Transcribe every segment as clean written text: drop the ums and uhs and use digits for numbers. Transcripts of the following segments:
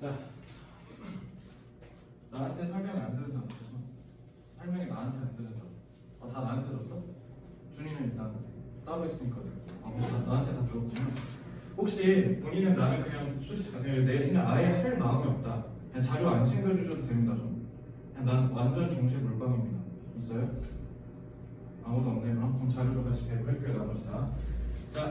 자, 나한테 설명이 안 되는 사람 없어서 설명이 나한테 안 되는 사람. 다 나한테 들었어? 준이는 일단 따로 있으니까 나한테 다 들었구나. 혹시 본인은 나는 그냥 내신에 아예 할 마음이 없다. 그냥 자료 안 챙겨주셔도 됩니다. 그냥 난 완전 정식 물방입니다. 있어요? 아무도 없네요. 그럼 자료도 같이 배부할게요. 나머지다. 자,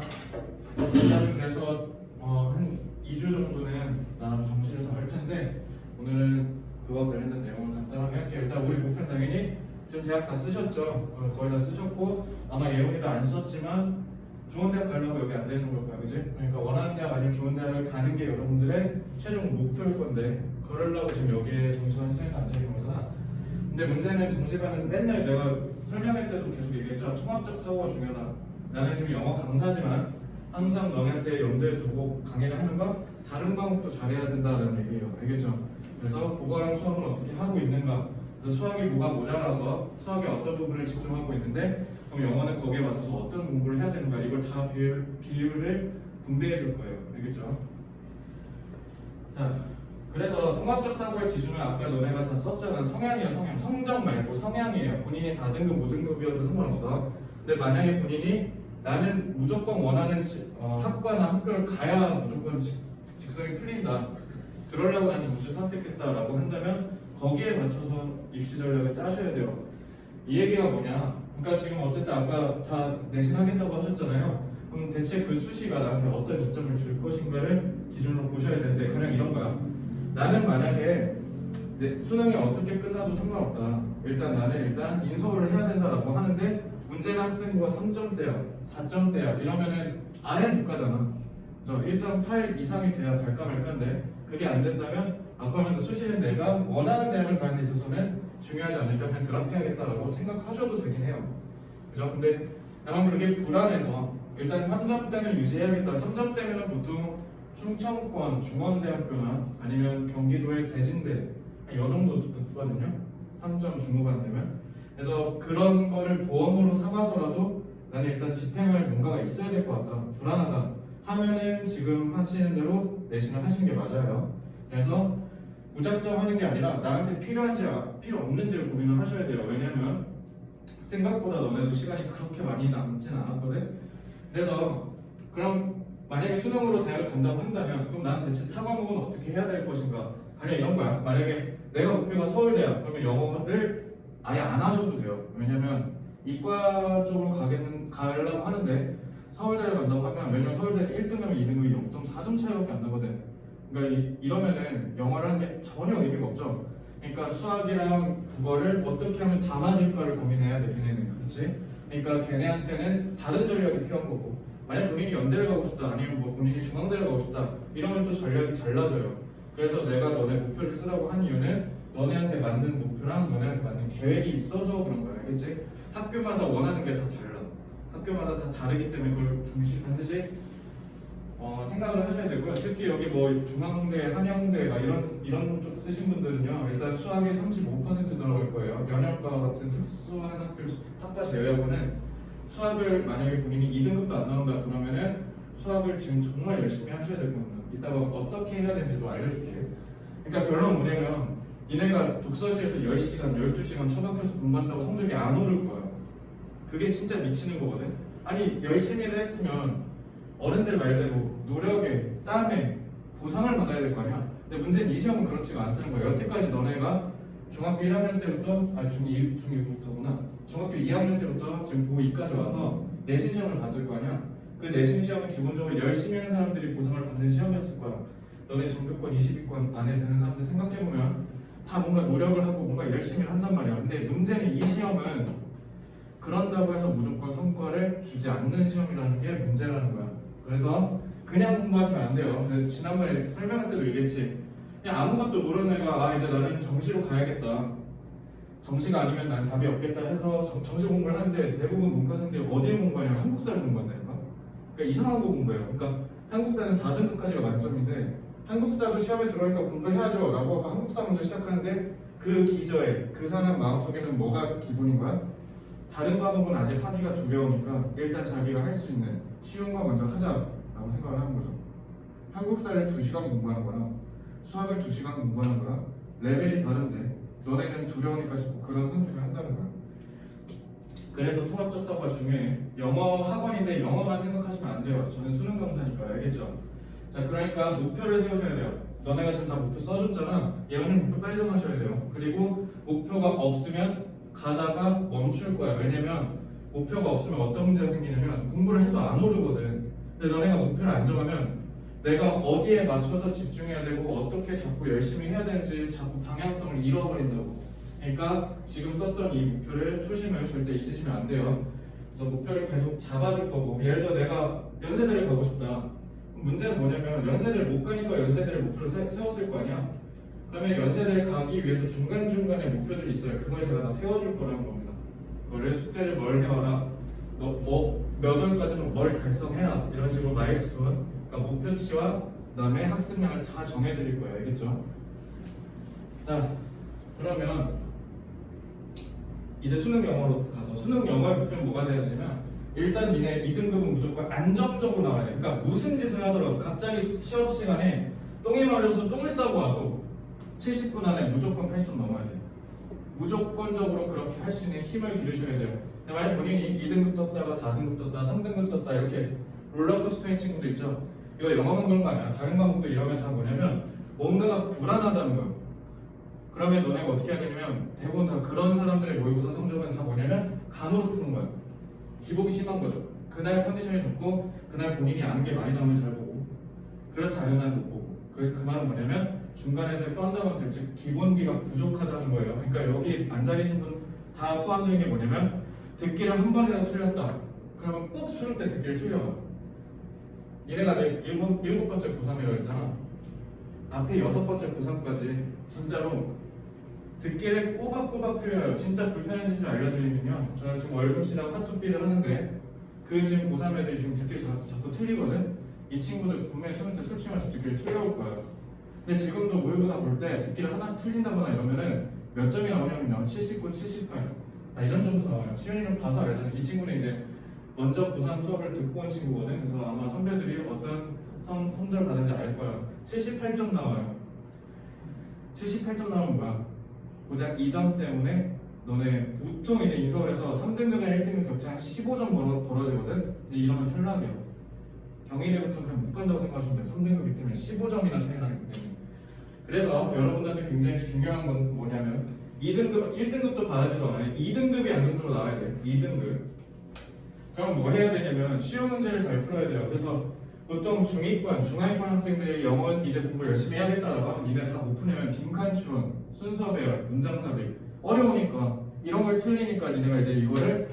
일단은 그래서 한 2주 정도는 나랑 정시를 더 할 텐데 오늘은 그와 관련된 내용을 간단하게 할게요. 일단 우리 목표는 당연히 지금 대학 다 쓰셨죠? 거의 다 쓰셨고 아마 예원이도 안 썼지만 좋은 대학 가려고 여기 앉아 있는 걸까, 그지? 그러니까 원하는 대학 아니면 좋은 대학을 가는 게 여러분들의 최종 목표일 건데 그러려고 지금 여기에 정시반 시장에서 앉아 있는 거잖아. 근데 문제는 정시반은 맨날 내가 설명할 때도 계속 얘기했죠. 통합적 사고가 중요하다. 나는 지금 영어 강사지만 항상 너네한테 염두에 두고 강의를 하는 건 다른 과목도 잘해야 된다는 얘기예요. 알겠죠? 그래서 국어랑 수학을 어떻게 하고 있는가, 수학이 뭐가 모자라서 수학의 어떤 부분을 집중하고 있는데 그럼 영어는 거기에 맞춰서 어떤 공부를 해야 되는가, 이걸 다 비율을 분배해 줄 거예요. 알겠죠? 자, 그래서 통합적 사고의 기준은 아까 너네가 다 썼잖아. 성향이에요. 성향. 성적 말고 성향이에요. 본인이 4등급 5등급이어도 상관없어. 근데 만약에 본인이 나는 무조건 원하는 학과나 학교를 가야 무조건 직성이 풀린다, 그러려고 나는 무엇을 선택했다라고 한다면 거기에 맞춰서 입시 전략을 짜셔야 돼요. 이 얘기가 뭐냐? 그러니까 지금 어쨌든 아까 다 내신 하겠다고 하셨잖아요. 그럼 대체 그 수시가 나한테 어떤 이점을 줄 것인가를 기준으로 보셔야 되는데 그냥 이런 거야. 나는 만약에 수능이 어떻게 끝나도 상관없다. 일단 인서울을 해야 된다라고 하는데 문제는 학생부가 3점대야, 4점대야 이러면은 아예 못 가잖아. 1.8 이상이 돼야 갈까 말까인데 그게 안 된다면 그러면 수시는 내가 원하는 대학을 가는 데 있어서는 중요하지 않으니까 그냥 드랍해야겠다라고 생각하셔도 되긴 해요. 그죠? 근데 다만 그게 불안해서 일단 3점대는 유지해야겠다. 3점대면은 보통 충청권 중원대학교나 아니면 경기도의 대신대 이 정도 듣거든요. 3점 중후반 되면. 그래서 그런 거를 보험으로 삼아서라도 나는 일단 지탱할 뭔가가 있어야 될 것 같다, 불안하다 하면은 지금 하시는 대로 내신을 하시는 게 맞아요. 그래서 무작정 하는 게 아니라 나한테 필요한지 필요 없는지를 고민을 하셔야 돼요. 왜냐면 생각보다 너네도 시간이 그렇게 많이 남진 않았거든. 그래서 그럼 만약에 수능으로 대학을 간다고 한다면 그럼 난 대체 타 과목은 어떻게 해야 될 것인가, 그냥 이런 거야. 만약에 내가 목표가 서울대야 그러면 영어를 아예 안 하셔도 돼요. 왜냐면 이과 쪽으로 가려고 하는데 서울대를 간다고 하면, 왜냐면 서울대는 1등하면 2등급이 0.4점 차이밖에 안 나거든. 그러니까 이러면은 영어를 하는 게 전혀 의미가 없죠. 그러니까 수학이랑 국어를 어떻게 하면 다 맞을까를 고민해야 돼, 걔네는. 그렇지? 그러니까 걔네한테는 다른 전략이 필요한 거고, 만약 본인이 연대를 가고 싶다 아니면 뭐 본인이 중앙대를 가고 싶다 이러면 또 전략이 달라져요. 그래서 내가 너네 목표를 쓰라고 한 이유는 너네한테 맞는 목표랑 너네한테 맞는 계획이 있어서 그런 거야. 알겠지? 학교마다 원하는 게 다 달라. 학교마다 다 다르기 때문에 그걸 반드시 생각을 하셔야 되고요. 특히 여기 뭐 중앙대, 한양대 이런 쪽 쓰신 분들은요, 일단 수학이 35% 들어갈 거예요. 면역과 같은 특수한 학과 제외하고는 수학을 만약에 본인이 2등급도 안 나온다 그러면은 수학을 지금 정말 열심히 하셔야 될 겁니다. 이따가 어떻게 해야 되는지도 알려줄게요. 그러니까 결론 뭐냐면 니네가 독서실에서 10시간, 12시간 처박혀서 공부한다고 성적이 안 오를 거야. 그게 진짜 미치는 거거든. 아니 열심히를 했으면 어른들 말대로 노력에 땀에 보상을 받아야 될 거 아니야. 근데 문제는 이 시험은 그렇지가 않다는 거야. 여태까지 너네가 중학교 1학년 때부터 중2부터구나. 중학교 2학년 때부터 지금 고2까지 와서 내신 시험을 봤을 거 아니야. 그 내신 시험은 기본적으로 열심히 하는 사람들이 보상을 받는 시험이었을 거야. 너네 전교권 20위권 안에 드는 사람들 생각해보면 다 뭔가 노력을 하고 뭔가 열심히 한단 말이야. 근데 문제는 이 시험은 그런다고 해서 무조건 성과를 주지 않는 시험이라는 게 문제라는 거야. 그래서 그냥 공부하시면 안 돼요. 근데 지난번에 설명할 때도 얘기했지. 그냥 아무것도 모르는 애가 이제 나는 정시로 가야겠다, 정시가 아니면 난 답이 없겠다 해서 정시 공부를 하는데 대부분 문과생들이 어디에 공부하냐면 한국사를 공부한다니까. 그러니까 이상한 거 공부해요. 그러니까 한국사는 4등급까지가 만점인데 한국사도 시험에 들어오니까 공부해야죠 라고 하고 한국사 먼저 시작하는데 그 기저에 그 사람 마음속에는 뭐가 기본인 거야? 다른 과목은 아직 하기가 두려우니까 일단 자기가 할 수 있는 쉬운 거 먼저 하자라고 생각을 하는 거죠. 한국사를 2시간 공부하는 거야. 수학을 2시간 공부하는 거야. 레벨이 다른데 너네는 두려우니까 자꾸 그런 선택을 한다는 거야. 그래서 통합적 사고가 중요해. 영어 학원인데 영어만 생각하시면 안 돼요. 저는 수능 강사니까 알겠죠? 자, 그러니까 목표를 세우셔야 돼요. 너네가 지금 다 목표 써줬잖아. 예언님 목표 빨리 정하셔야 돼요. 그리고 목표가 없으면 가다가 멈출 거야. 왜냐면 목표가 없으면 어떤 문제가 생기냐면 공부를 해도 안 오르거든. 근데 너네가 목표를 안 정하면 내가 어디에 맞춰서 집중해야 되고 어떻게 자꾸 열심히 해야 되는지 자꾸 방향성을 잃어버린다고. 그러니까 지금 썼던 이 목표를 초심을 절대 잊으시면 안 돼요. 그래서 목표를 계속 잡아줄 거고, 예를 들어 내가 연세대를 가고 싶다. 문제는 뭐냐면 연세대를 못 가니까 연세대를 목표로 세웠을 거 아니야. 그러면 연세대를 가기 위해서 중간중간에 목표들이 있어요. 그걸 제가 다 세워줄 거라는 겁니다. 그거를 숙제를 뭘 해와라, 몇 월까지는 뭘 달성해라, 이런 식으로 마일스톤, 그러니까 목표치와 그다음에 학습량을 다 정해드릴 거예요. 알겠죠? 자, 그러면 이제 수능 영어로 가서, 수능 영어의 목표는 뭐가 돼야 되냐면 일단 니네 2등급은 무조건 안정적으로 나와야 돼. 그러니까 무슨 짓을 하더라도 갑자기 시험 시간에 똥이 마려워서 똥을 싸고 와도 70분 안에 무조건 80분 넘어야 돼. 무조건적으로 그렇게 할 수 있는 힘을 기르셔야 돼요. 근데 만약 본인이 2등급 떴다가 4등급 떴다, 3등급 떴다 이렇게 롤러코스터인 친구도 있죠. 이거 영어만 그런 거 아니야. 다른 과목도 이러면 다 뭐냐면 뭔가가 불안하다는 거예요. 그러면 너네가 어떻게 해야 되냐면 대부분 다 그런 사람들의 모의고사 성적은 다 뭐냐면 감으로 푸는 거야. 기복이 심한 거죠. 그날 컨디션이 좋고 그날 본인이 아는 게 많이 나오면 잘 보고, 그렇지 않은 날 못 보고. 그 말은 뭐냐면 중간에서의 펀더먼털, 즉 기본기가 부족하다는 거예요. 그러니까 여기 앉아 계신 분 다 포함되는 게 뭐냐면 듣기를 한 번이라도 틀렸다. 그러면 꼭 수능 때 듣기를 틀려요. 얘네가 내 일곱 번째 고3이라고 했잖아. 앞에 6번째 고3까지 진짜로 듣기를 꼬박꼬박 틀려요. 진짜 불편해진 줄 알려드리면요, 저는 지금 월급시랑 카톡비를 하는데 그 지금 고3 애들이 지금 듣기를 자꾸 틀리거든. 이 친구들 분명히 수능 때 솔직히 말해서 듣기를 틀려올 거야. 근데 지금도 모의고사 볼 때 듣기를 하나씩 틀린다거나 이러면은 몇 점이 나오냐면요, 79, 78 이런 점수 나와요. 시연이는 봐서 알잖아요. 이 친구는 이제 먼저 고3 수업을 듣고 온 친구거든. 그래서 아마 선배들이 어떤 성적을 받은지 알 거야. 78점 나와요. 78점 나오면 뭐야? 고작 2점 때문에 너네 보통 이제 인서울에서 3등급이랑 1등급 격차 한 15점 벌어지거든. 이제 이러면 탈락이야. 경희대부터 그냥 못 간다고 생각하시면 돼요. 3등급이기 때문에 15점이나 차이 나기 때문에. 그래서 여러분들한테 굉장히 중요한 건 뭐냐면 2등급, 1등급도 바라지도 않아요. 2등급이 안정적으로 나와야 돼요. 2등급. 그럼 뭐 해야 되냐면 쉬운 문제를 잘 풀어야 돼요. 그래서 보통 중위권, 중하위권 학생들이 영어 이제 공부 열심히 해야겠다라고 하면 니네 다 못 푸냐면 빈칸 추론, 순서 배열, 문장 삽입 어려우니까 이런 걸 틀리니까 니네가 이제 이거를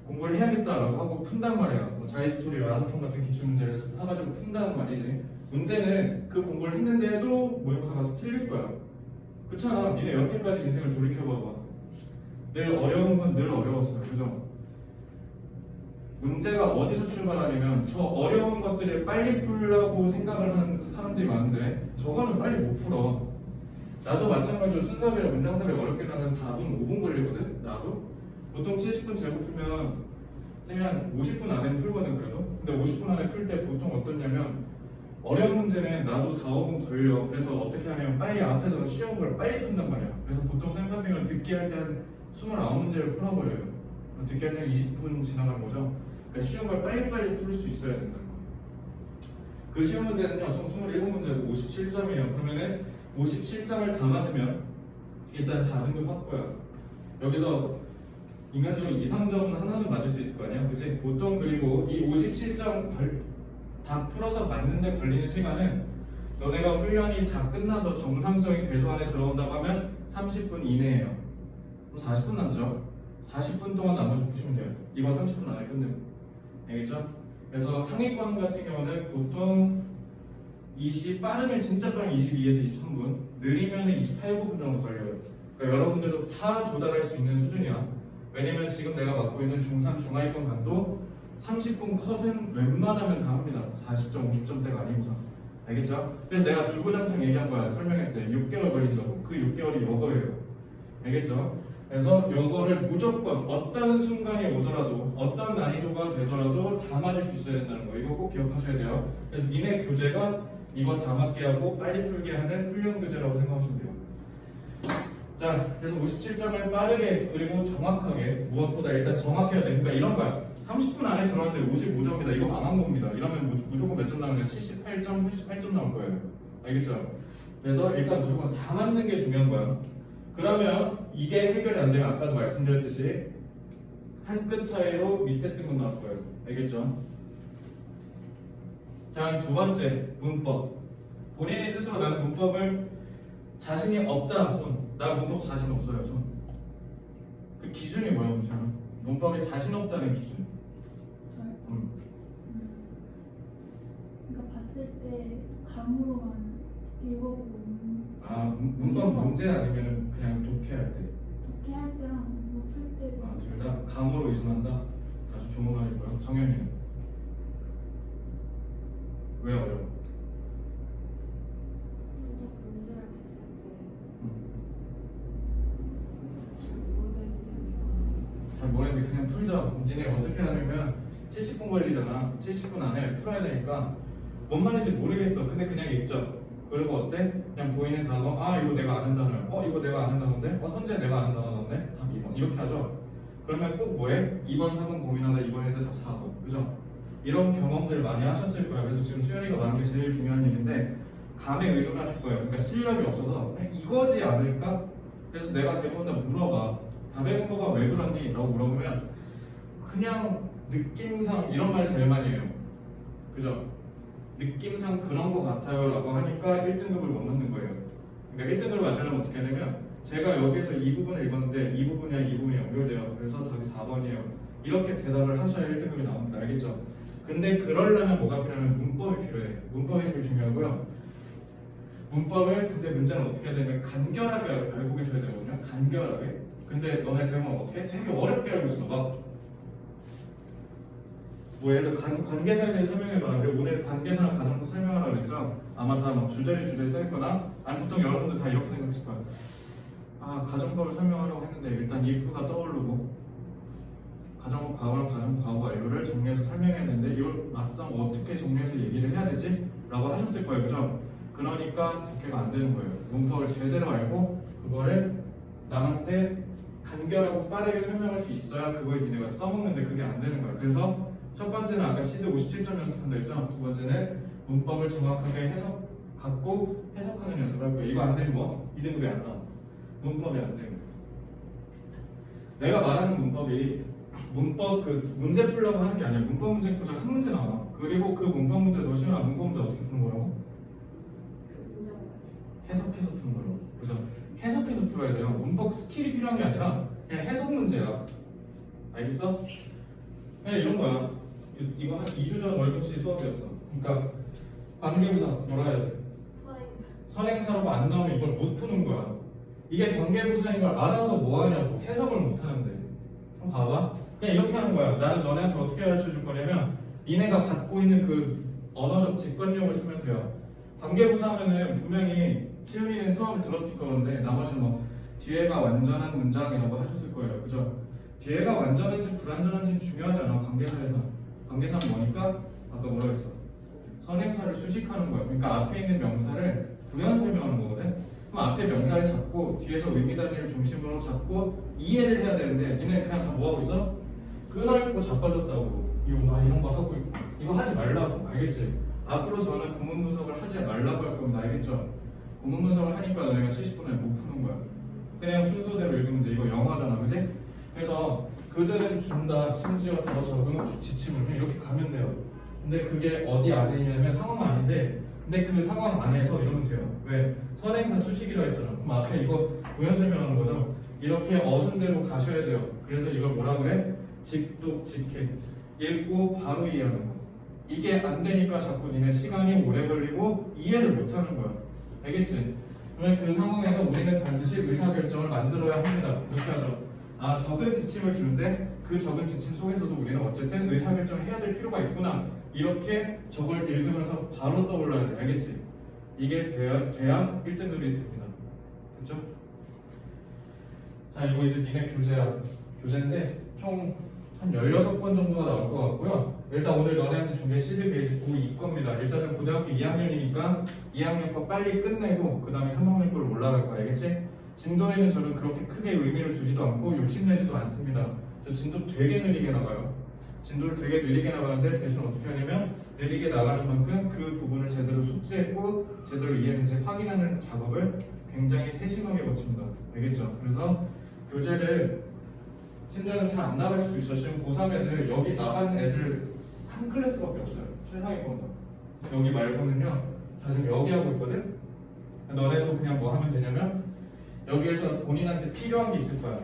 공부를 해야겠다라고 하고 푼단 말이야. 뭐 자이스토리, 라노통 같은 기출 문제를 사가지고 푼다는 말이지. 문제는 그 공부를 했는데도 모의고사 가서 틀릴 거야. 그렇잖아. 니네 여태까지 인생을 돌이켜봐봐. 늘 어려운 건 늘 어려웠어요. 그죠? 문제가 어디서 출발하냐면 저 어려운 것들을 빨리 풀라고 생각을 하는 사람들이 많은데 저거는 빨리 못 풀어. 나도 마찬가지로 순서별, 문장삽입 어렵게 나면 4분, 5분 걸리거든. 나도 보통 70분 제곱 풀면 50분 안에는 풀거든. 그래도 근데 50분 안에 풀 때 보통 어떠냐면 어려운 문제는 나도 4, 5분 걸려. 그래서 어떻게 하냐면 빨리 앞에서 쉬운 걸 빨리 푼단 말이야. 그래서 보통 쌤 같은 경우는 듣기 할 때 한 29문제를 풀어버려요. 듣기 할 때 한 20분 지나간 거죠. 그러니까 쉬운 걸 빨리빨리 풀 수 있어야 된다는 거예요. 그 쉬운 문제는요, 총 27문제고 57점이에요. 그러면은 57점을 다 맞으면 일단 4등급 확보야. 여기서 인간적으로 2, 3점은 하나는 맞을 수 있을 거 아니야, 그지? 보통 그리고 이 57점 다 풀어서 맞는데 걸리는 시간은 너네가 훈련이 다 끝나서 정상적인 궤도 안에 들어온다고 하면 30분 이내예요. 그럼 40분 남죠? 40분 동안 나머지 푸시면 돼요. 이거 30분 안에 끝내고. 알겠죠? 그래서 상위권 같은 경우는 보통 빠르면 진짜 빠르면 22에서 23분, 느리면 28분 정도 걸려요. 그러니까 여러분들도 다 도달할 수 있는 수준이야. 왜냐면 지금 내가 맡고 있는 중3 중하위권 반도 30분 컷은 웬만하면 다 합니다. 40점, 50점대가 아니고서. 알겠죠? 그래서 내가 주구장창 얘기한 거야. 설명할 때 6개월 걸린다고. 그 6개월이 여거예요. 알겠죠? 그래서 이거를 무조건 어떤 순간이 오더라도 어떤 난이도가 되더라도 다 맞을 수 있어야 된다는 거. 이거 꼭 기억하셔야 돼요. 그래서 니네 교재가 이거 다 맞게 하고 빨리 풀게 하는 훈련 교재라고 생각하시면 돼요. 자, 그래서 57점을 빠르게 그리고 정확하게 무엇보다 일단 정확해야 돼. 그러니까 이런 거야. 30분 안에 들어왔는데 55점이다. 이거 망한 겁니다. 이러면 무조건 몇 점 나오냐? 78점, 88점 나올 거예요. 알겠죠? 그래서 일단 무조건 다 맞는 게 중요한 거야. 그러면 이게 해결이 안 되면 아까도 말씀드렸듯이 한 끗 차이로 밑에 뜬 건 나올 거예요. 알겠죠? 자, 두 번째 문법. 본인이 스스로 나는 문법을 자신이 없다. 나 문법 자신 없어요. 그 기준이 뭐야, 저는? 문법에 자신 없다는 기준. 그러니까 봤을 때 감으로만 읽어보고 문법 문제 아니면 그냥 독해할 때? 독해할 때랑 뭐 풀 때도 둘 다 감으로 의존한다? 아주 좋은 말이고요. 정현이는? 왜 어려워? 문제를 봤을 때 잘 모르겠는데 그냥 풀자. 니네 어떻게 하냐면 70분 걸리잖아. 70분 안에 풀어야 되니까 뭔 말인지 모르겠어. 근데 그냥 읽자. 그리고 어때? 그냥 보이는 단어, 이거 내가 아는 단어야. 이거 내가 아는 단어인데? 선재 내가 아는 단어인데? 답 2번. 이렇게 하죠. 그러면 꼭 뭐해? 2번, 4번 고민하다 2번 했는데 답 4번. 그죠? 이런 경험들 많이 하셨을 거야. 그래서 지금 수연이가 말한 게 제일 중요한 얘기인데 감에 의존하실 거예요. 그러니까 실력이 없어서 그냥 이거지 않을까? 그래서 내가 대부분 다 물어봐. 답의 근거가 왜 그러니? 라고 물어보면 그냥 느낌상 이런 말 제일 많이 해요. 그죠? 느낌상 그런 거 같아요 라고 하니까 1등급을 못 넣는 거예요. 그러니까 1등급을 맞으려면 어떻게 되냐면 제가 여기에서 이 부분을 읽었는데 이 부분이랑 이 부분이 연결돼요. 그래서 답이 4번이에요. 이렇게 대답을 하셔야 1등급이 나옵니다. 알겠죠? 근데 그러려면 뭐가 필요하면 문법이 필요해. 문법이 제일 중요하고요. 문법을 근데 문제는 어떻게 해야 되냐면 간결하게 알고 계셔야 되거든요. 간결하게. 근데 너네 대부분 어떻게? 되게 어렵게 알고 있어. 뭐 예를 들어 관계사에 대해 설명해봐. 그리고 오늘 관계사랑 가정법 설명하라고 그랬죠? 아마 다 막 주저리 써있거나 아니 보통 여러분들 다 이렇게 생각하실 거예요. 가정법을 설명하려고 했는데 일단 if가 떠오르고 가정법 과거랑 가정법 과거 완료를 정리해서 설명해야 되는데 이걸 막상 어떻게 정리해서 얘기를 해야 되지? 라고 하셨을 거예요. 그죠? 그러니까 독해가 안 되는 거예요. 문법을 제대로 알고 그거를 남한테 간결하고 빠르게 설명할 수 있어야 그걸 니네가 써먹는데 그게 안 되는 거예요. 그래서 첫 번째는 아까 시드 57점 연습한다 했죠? 두 번째는 문법을 정확하게 해석하는 연습을 할 거예요. 이거 안 되면 뭐? 2등급이 안 나와. 문법이 안 되는 거예요. 내가 말하는 문법이 문법 그 문제 풀려고 하는 게 아니라 문법 문제 고작 한 문제 나와. 그리고 그 문법 문제 너 시원한 문법 문제 어떻게 푸는 거라고? 해석해서 푸는 거라고. 그죠? 해석해서 풀어야 돼요. 문법 스킬이 필요한 게 아니라 그냥 해석 문제야. 알겠어? 그냥 이런 거야. 이거 한 2주 전 월급시 수업이었어. 그러니까 관계부사 뭐라 해야 돼? 선행사라고 안 나오면 이걸 못 푸는 거야. 이게 관계부사인 걸 알아서 뭐 하냐고. 해석을 못 하는데. 그럼 봐봐. 그냥 이렇게 하는 거야. 나는 너네한테 어떻게 가르쳐 줄 거냐면 니네가 갖고 있는 그 언어적 직관력을 쓰면 돼요. 관계부사 하면은 분명히 시윤이는 수업을 들었을 거는데 나머지는 뭐 뒤에가 완전한 문장이라고 하셨을 거예요. 그죠? 뒤에가 완전한지 불완전한지 중요하지 않아. 관계사에서. 관계사는 뭐니까? 아까 뭐라고 했어? 선행사를 수식하는 거야. 그러니까 앞에 있는 명사를 부연 설명하는 거거든. 그럼 앞에 명사를 잡고 뒤에서 의미 단위를 중심으로 잡고 이해를 해야 되는데 니네 그냥 다 뭐하고 있어? 끊어있고 자빠졌다고. 이런 거 하고 있고. 이거 하지 말라고. 알겠지? 앞으로 저는 구문 분석을 하지 말라고 할 겁니다. 알겠죠? 구문 분석을 하니까 너네가 70분에 못 푸는 거야. 그냥 순서대로 읽으면 돼. 이거 영어잖아. 그지? 그래서 그들은 준다. 심지어 더 적은 지침을 이렇게 가면 돼요. 근데 그게 어디 안에 있냐면 상황 아닌데 근데 그 상황 안에서 이러면 돼요. 왜? 선행사 수식이라 했잖아. 그럼 앞에 이거 부연 설명하는 거죠. 이렇게 어순대로 가셔야 돼요. 그래서 이걸 뭐라 그래? 직독, 직해. 읽고 바로 이해하는 거. 이게 안 되니까 자꾸 니네 시간이 오래 걸리고 이해를 못 하는 거야. 알겠지? 그러면 그 상황에서 우리는 반드시 의사결정을 만들어야 합니다. 이렇게 하죠. 적은 지침을 주는데 그 적은 지침 속에서도 우리는 어쨌든 의사결정을 해야 될 필요가 있구나. 이렇게 저걸 읽으면서 바로 떠올라야 돼. 알겠지? 이게 돼야 1등급이 됩니다. 그렇죠? 자, 이거 이제 니네 교재야. 교재인데 총 한 16번 정도가 나올 것 같고요. 일단 오늘 너네한테 준비한 CD 베이직 고2 겁니다. 일단은 고등학교 2학년이니까 2학년 거 빨리 끝내고 그 다음에 3학년 걸로 올라갈 거야. 알겠지? 진도에는 저는 그렇게 크게 의미를 두지도 않고 욕심내지도 않습니다. 저 진도 되게 느리게 나가요. 진도를 되게 느리게 나가는데 대신 어떻게 하냐면 느리게 나가는 만큼 그 부분을 제대로 숙지했고 제대로 이해했는지 확인하는 작업을 굉장히 세심하게 거칩니다. 알겠죠? 그래서 교재를 심지어는 다 안 나갈 수도 있어. 지금 고3 애들 여기 나간 애들 한 클래스밖에 없어요. 최상위 겁니다. 여기 말고는요 다 지금 여기 하고 있거든. 너네도 그냥 뭐 하면 되냐면 여기에서 본인한테 필요한 게 있을 거야.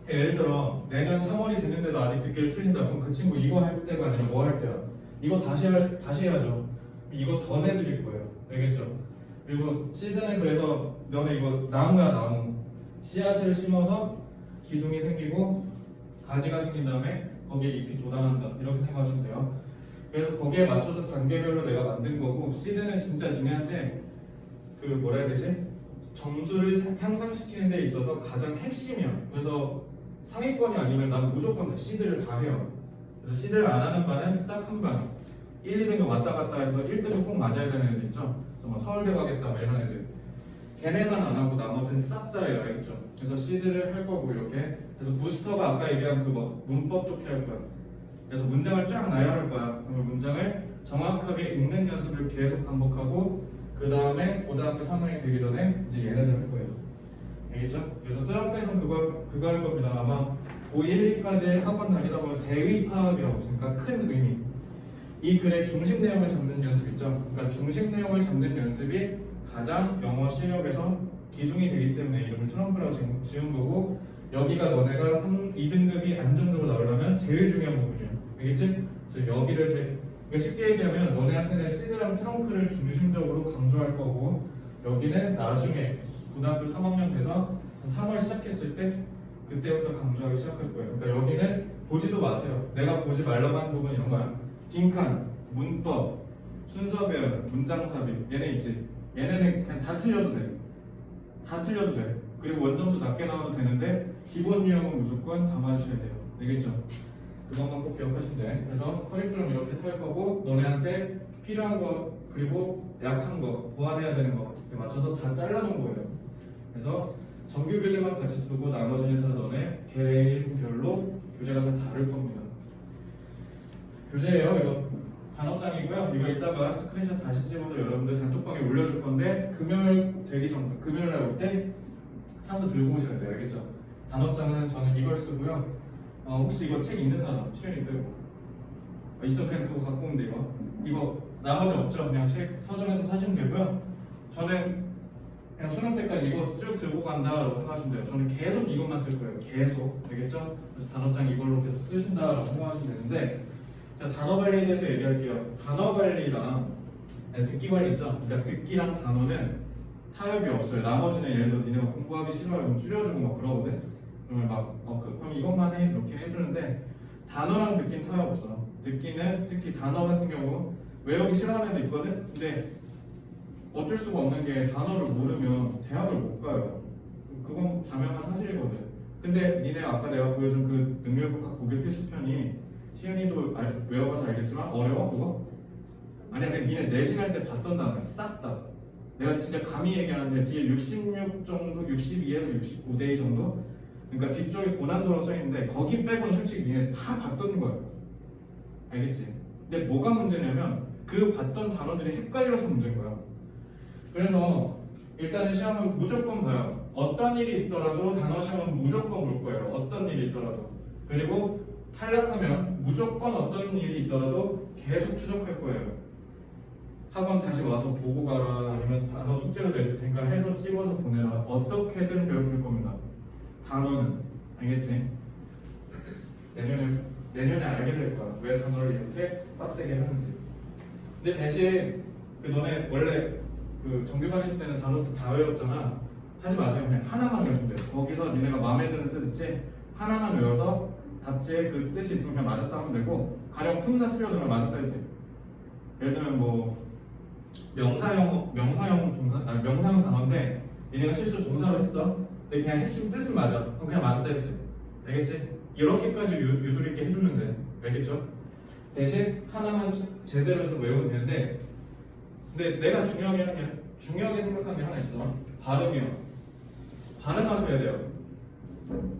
예를 들어 내년 3월이 됐는데도 아직 듣기를 틀린다. 그럼 그 친구 이거 할 때가 아니라 뭐 할 때야? 이거 다시 해야죠. 이거 더 내드릴 거예요. 알겠죠? 그리고 시드는 그래서 너네 이거 나무야 나무. 씨앗을 심어서 기둥이 생기고 가지가 생긴 다음에 거기에 잎이 돋아난다. 이렇게 생각하시면 돼요. 그래서 거기에 맞춰서 단계별로 내가 만든 거고 시드는 진짜 니네한테 그 뭐라 해야 되지? 점수를 향상시키는 데 있어서 가장 핵심이야. 그래서 상위권이 아니면 난 무조건 다 시드를 다 해요. 그래서 시드를 안 하는 반은 딱 한 반. 1, 2등급 왔다 갔다 해서 1등급 꼭 맞아야 되는 애들 있죠? 정말 서울대 가겠다 뭐 이런 애들. 걔네만 안 하고 나머지는 싹 다 해요. 알겠죠? 그래서 시드를 할 거고 이렇게. 그래서 부스터가 아까 얘기한 그거 문법도 이렇게 할 거야. 그래서 문장을 쫙 나열할 거야. 그러면 문장을 정확하게 읽는 연습을 계속 반복하고 그 다음에 고등학교 3학년이 되기 전에 이제 얘네들 할 거예요. 알겠죠? 그래서 트럼프에서는 그거 할 겁니다. 아마 고1, 2까지 학원 다니다 보면 대의 파악이라고 그러니까 큰 의미. 이 글의 중심 내용을 잡는 연습 있죠? 그러니까 중심 내용을 잡는 연습이 가장 영어 실력에서 기둥이 되기 때문에 이름을 트럼프라고 지은 거고 여기가 너네가 2등급이 안정적으로 나오려면 제일 중요한 부분이에요. 알겠지? 그래서 여기를 그러니까 쉽게 얘기하면 너네한테는 시드랑 트렁크를 중심적으로 강조할 거고 여기는 나중에 고등학교 3학년 돼서 3월 시작했을 때 그때부터 강조하기 시작할 거예요. 그러니까 여기는 보지도 마세요. 내가 보지 말라고 하는 부분 이런 거야. 빈칸, 문법, 순서 배열, 문장 삽입 얘네 있지? 얘네는 그냥 다 틀려도 돼. 다 틀려도 돼. 그리고 원점수 낮게 나와도 되는데 기본 유형은 무조건 담아주셔야 돼요. 알겠죠? 그것만 꼭 기억하시면 돼. 그래서 커리큘럼 이렇게 탈 거고 너네한테 필요한 거 그리고 약한 거 보완해야 되는 거 맞춰서 다 잘라놓은 거예요. 그래서 정규 교재만 같이 쓰고 나머지는 다 너네 개인별로 교재가 다 다를 겁니다. 교재예요. 이거 단어장이고요. 이거 이따가 스크린샷 다시 찍어도 여러분들 단톡방에 올려줄 건데 금요일 되기 전 금요일 날 올 때 사서 들고 오셔야 돼요. 알겠죠? 단어장은 저는 이걸 쓰고요. 혹시 이거 책 있는 사람 시연이 빼고 있어 그냥 그거 갖고 오면 돼. 이거 나머지 없죠? 그냥 책 서점에서 사시면 되고요. 저는 그냥 수능 때까지 이거 쭉 들고 간다라고 생각하시면 돼요. 저는 계속 이것만 쓸 거예요. 계속. 되겠죠? 그래서 단어장 이걸로 계속 쓰신다라고 생각하시면 되는데 자, 단어 관리에 대해서 얘기할게요. 단어 관리랑 듣기 관리 있죠? 그러니까 듣기랑 단어는 타협이 없어요. 나머지는 예를 들어 니네가 공부하기 싫어요. 그럼 줄여주고 막 그러거든? 그러면 그럼 이것만 해 이렇게 해주는데 단어랑 듣기는 타협 없어. 듣기는 특히 단어 같은 경우 외우기 싫어하는 애도 있거든. 근데 어쩔 수가 없는 게 단어를 모르면 대학을 못 가요. 그건 자명한 사실이거든. 근데 니네 아까 내가 보여준 그 능력과 고교 필수편이 시은이도 외워봐서 알겠지만 어려워 그거? 아니야 그냥 니네 내신할 때 봤던 단어 싹 다. 내가 진짜 감히 얘기하는데 뒤에 66 정도, 62에서 69대 정도. 그러니까 뒤쪽에 고난도로 써있는데 거기 빼고는 솔직히 니네 다 봤던 거야. 알겠지? 근데 뭐가 문제냐면 그 봤던 단어들이 헷갈려서 문제인 거야. 그래서 일단은 시험은 무조건 봐요. 어떤 일이 있더라도 단어 시험은 무조건 볼 거예요. 어떤 일이 있더라도. 그리고 탈락하면 무조건 어떤 일이 있더라도 계속 추적할 거예요. 학원 다시 와서 보고 가라 아니면 단어 숙제로 내줄 테니까 해서 찍어서 보내라. 어떻게든 괴롭힐 겁니다. 단어는 알겠지? 내년에 알게 될 거야. 왜 단어를 이렇게 빡세게 하는지. 근데 대신 그 너네 원래 그 정규반 있을 때는 단어 다 외웠잖아. 하지 마세요. 그냥 하나만 외우시면 돼요. 거기서 니네가 마음에 드는 뜻 있지? 하나만 외워서 답지에 그 뜻이 있으면 그냥 맞았다 하면 되고 가령 품사 틀려도 맞았다 해도 돼. 예를 들면 뭐 명사형 단어인데 니네가 실수로 동사로 했어. 근데 그냥 핵심 뜻은 맞아. 그럼 그냥 맞았다 해도 돼. 알겠지? 이렇게까지 유도리 있게 해주면 돼. 알겠죠? 대신 하나만 제대로 해서 외우면 되는데, 근데 내가 중요하게 생각한 게 하나 있어. 발음이요. 발음하셔야 돼요.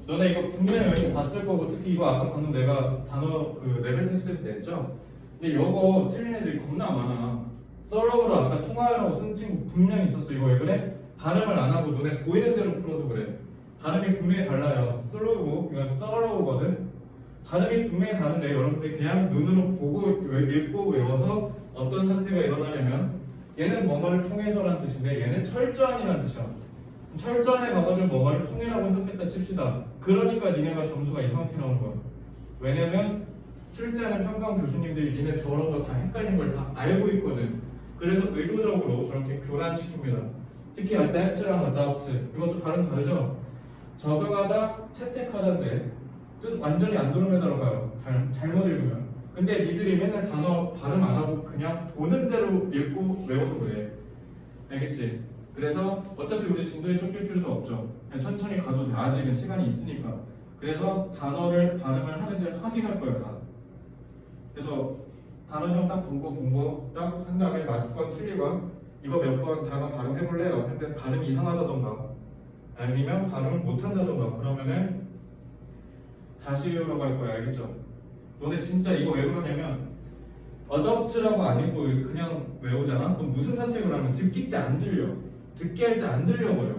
너네 이거 분명히 여기 봤을 거고, 특히 이거 아까 방금 내가 단어 그 레벨 테스트에서 냈죠? 근데 이거 틀린 애들이 겁나 많아. thorough로 아까 통화하라고 쓴 친구 분명히 있었어. 이거 왜 그래? 발음을 안 하고 눈에 보이는 대로 풀어서 그래. 발음이 분명히 달라요. thorough고 이건 thorough거든. 발음이 분명히 다른데 여러분들이 그냥 눈으로 보고 읽고 외워서 어떤 사태가 일어나냐면, 얘는 뭐뭐를 통해서라는 뜻인데 얘는 철저한이라는 뜻이야. 철저한에 가가지고 뭐뭐를 통해라고 해석했다 칩시다. 그러니까 니네가 점수가 이상하게 나오는 거야. 왜냐면 출제하는 평가원 교수님들이 니네 저런 거 다 헷갈린 걸 다 알고 있거든. 그래서 의도적으로 저렇게 교란시킵니다. 특히 adapt랑 adopt 이것도 발음 다르죠? 적용하다, 채택하다인데 뜻 완전히 안드로메다로 가요. 잘못 읽으면. 근데 니들이 맨날 단어 발음 안 하고 그냥 보는 대로 읽고 외워서 그래. 알겠지? 그래서 어차피 우리 진도에 쫓길 필요도 없죠. 그냥 천천히 가도 돼. 아직은 시간이 있으니까. 그래서 단어를 발음을 하는지 확인할 거예요. 다. 그래서 단어 시험 딱 보고 공부 딱 한 다음에 맞건 틀리건 이거 몇 번 단어 발음해볼래? 라고 했는데 발음이 이상하다던가 아니면 발음을 못한다던가 그러면은 다시 외우라고 할 거야. 알겠죠? 너네 진짜 이거 왜 그러냐면 adopt라고 안 읽고 그냥 외우잖아? 그럼 무슨 선택을 하면 듣기 때 안 들려. 듣기 할 때 안 들려버려.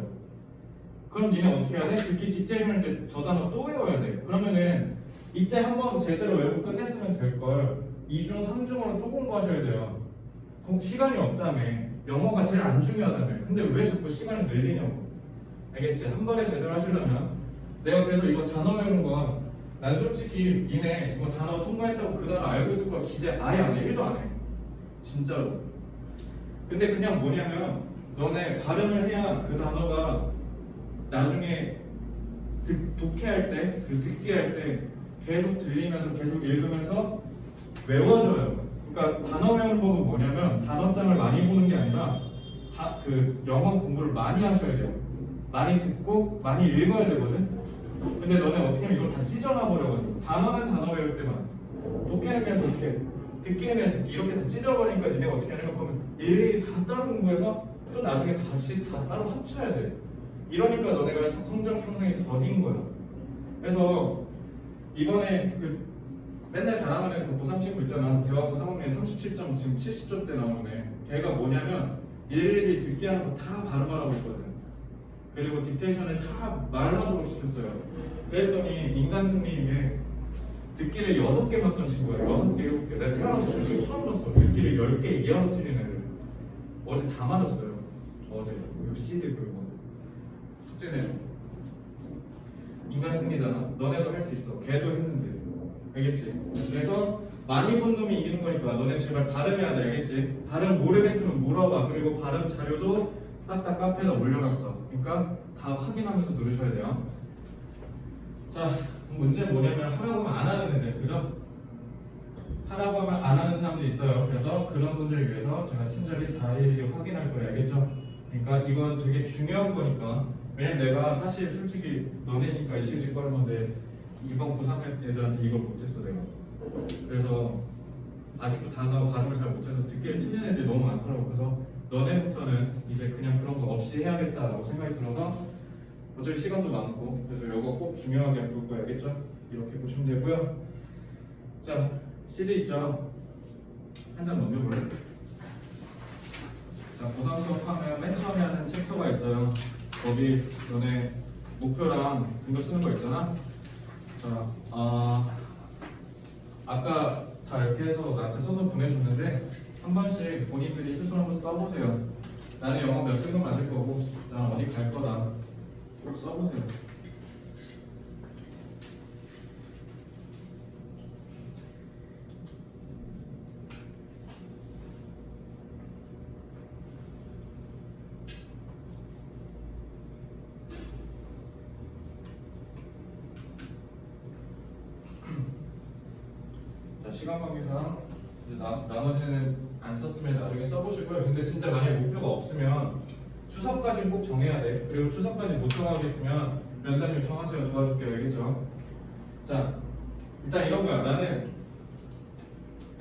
그럼 니네 어떻게 해야 돼? 듣기 디테일 할 때 저 단어 또 외워야 돼. 그러면은 이때 한번 제대로 외우고 끝냈으면 될걸 2중, 3중으로 또 공부하셔야 돼요. 그럼 시간이 없다며. 영어가 제일 안 중요하다며. 근데 왜 자꾸 시간을 늘리냐고. 알겠지? 한 번에 제대로 하시려면 내가 그래서 이거 단어 외우는 건 난 솔직히 니네 이거 단어 통과했다고 그 단어 알고 있을 거야 기대 아예 안 해. 1도 안 해. 진짜로. 근데 그냥 뭐냐면 너네 발음을 해야 그 단어가 나중에 독해할 때, 그 듣기 할 때 계속 들리면서 계속 읽으면서 외워져요. 그러니까 단어 외우는 법은 뭐냐면 단어장을 많이 보는 게 아니라 그 영어 공부를 많이 하셔야 돼요. 많이 듣고 많이 읽어야 되거든. 근데 너네 어떻게 하면 이걸 다 찢어놔버려가지고 단어는 단어 외울 때만, 독해는 그냥 독해, 듣기는 그냥 듣기 이렇게 다 찢어버리니까 니네가 어떻게 하냐면 그러면 일일이 다 따로 공부해서 또 나중에 다시 다 따로 합쳐야 돼. 이러니까 너네가 성적 향상이 더딘 거야. 그래서 이번에 그 맨날 자랑하는 그 고3 친구 있잖아. 대화고 3학년에 37점 지금 70점대 나오는 애. 걔가 뭐냐면 일일이 듣기 하는 거 다 발음하라고 했거든. 그리고 딕테이션을 다 말하도록 시켰어요. 그랬더니 인간 승리님의 듣기를 6개 맞던 친구야. 6개, 7개. 내가 태어나서 솔직히 처음 봤어. 듣기를 10개 이하로 틀린 애를. 어제 다 맞았어요. 어제 이거 CD 그거 숙제 내줘. 인간 승리잖아. 너네도 할 수 있어. 걔도 했는데. 알겠지? 그래서 많이 본 놈이 이기는 거니까 너네 제발 발음해야 돼. 알겠지? 발음 모르겠으면 물어봐. 그리고 발음 자료도 싹 다 카페에다 올려놨어. 그러니까 다 확인하면서 누르셔야 돼요. 자, 문제는 뭐냐면 하라고 하면 안 하는 애들, 그죠? 하라고 하면 안 하는 사람들이 있어요. 그래서 그런 분들을 위해서 제가 친절히 다 일일이 확인할 거예요. 알겠죠? 그러니까 이건 되게 중요한 거니까. 왜냐면 내가 사실 솔직히 너네니까 이실직 거는 건데 이번 고3 애들한테 이걸 못했어 내가. 그래서 아직도 단어 발음을 잘 못해서 듣기를 틀린 애들이 너무 많더라고. 그래서 너네부터는 이제 그냥 그런 거 없이 해야겠다라고 생각이 들어서 어차피 시간도 많고 그래서 이거 꼭 중요하게 볼 거야. 알겠죠? 이렇게 보시면 되고요. 자, CD 있죠? 한 장 넘겨볼래? 자, 고3 수업하면 맨 처음에 하는 챕터가 있어요. 거기 너네 목표랑 등급 쓰는 거 있잖아? 자, 아까 다 이렇게 해서 나한테 써서 보내줬는데 한 번씩 본인들이 스스로 한번 써보세요. 나는 영어 몇 등급 맞을 거고 나 어디 갈 거다. 꼭 써보세요. 자, 시간 관계상 이제 나머지는 안 썼으면 나중에 써보시고요. 근데 진짜 만약에 목표가 없으면 추석까지 꼭 정해야 돼. 그리고 추석까지 못 정하겠으면 면담 요청하세요. 도와줄게요. 알겠죠? 자, 일단 이런 거야. 나는